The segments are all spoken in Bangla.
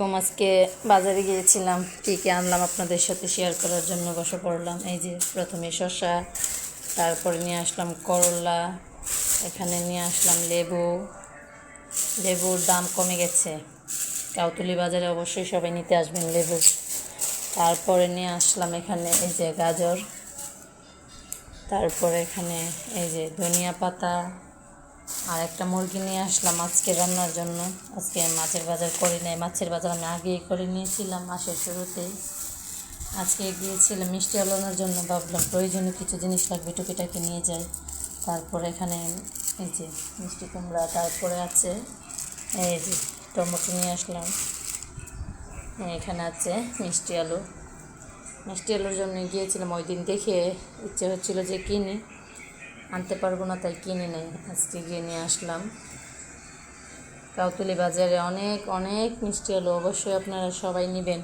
আলাইকুম। আজকে বাজারে গিয়েছিলাম, কী কী আনলাম আপনাদের সাথে শেয়ার করার জন্য বসে পড়লাম। এই যে প্রথমে শসা, তারপরে নিয়ে আসলাম করলা, এখানে নিয়ে আসলাম লেবু। লেবুর দাম কমে গেছে, কাউতুলি বাজারে অবশ্যই সবাই নিতে আসবেন লেবু। তারপরে নিয়ে আসলাম এখানে এই যে গাজর, তারপরে এখানে এই যে ধনিয়া পাতা, আর একটা মুরগি নিয়ে আসলাম আজকে রান্নার জন্য। আজকে মাছের বাজার করি নাই, মাছের বাজার আমি আগেই করে নিয়েছিলাম মাসের শুরুতেই। আজকে গিয়েছিলাম মিষ্টি আলানোর জন্য, ভাবলাম প্রয়োজনীয় কিছু জিনিস লাগবে, টুকিটাকি নিয়ে যাই। তারপরে এখানে এই যে মিষ্টি কুমড়া, তারপরে আছে এই যে টমেটো নিয়ে আসলাম। এখানে আছে মিষ্টি আলু। মিষ্টি আলুর জন্য গিয়েছিলাম, ওই দিন দেখে ইচ্ছে হচ্ছিলো যে কিনি, আনতে পারবো না তাই কিনে নেই, আজকে গিয়ে নিয়ে আসলাম। কাউতুলি বাজারে অনেক অনেক মিষ্টি আলু, অবশ্যই আপনারা সবাই নেবেন।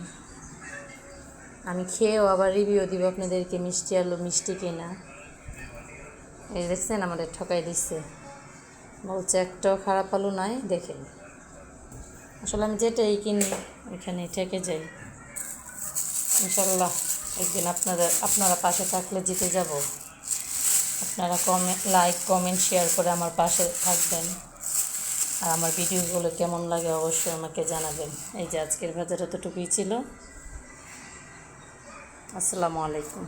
আমি খেয়েও আবার রিভিউ দিব আপনাদেরকে মিষ্টি আলু মিষ্টি কিনা। এই দেখছেন আমাদের ঠকাই দিচ্ছে, বলছে একটাও খারাপ আলু নয়, দেখেন। আসলে আমি যেটাই কিনি ওইখানে ঠেকে যাই। ইনশাল্লাহ একদিন আপনারা পাশে থাকলে জিতে যাব। আপনারা লাইক কমেন্ট শেয়ার করে আমার পাশে থাকবেন, আর আমার ভিডিওগুলো কেমন লাগে অবশ্যই আমাকে জানাবেন। এই যে আজকের বাজার এতটুকুই ছিল। আসসালামু আলাইকুম।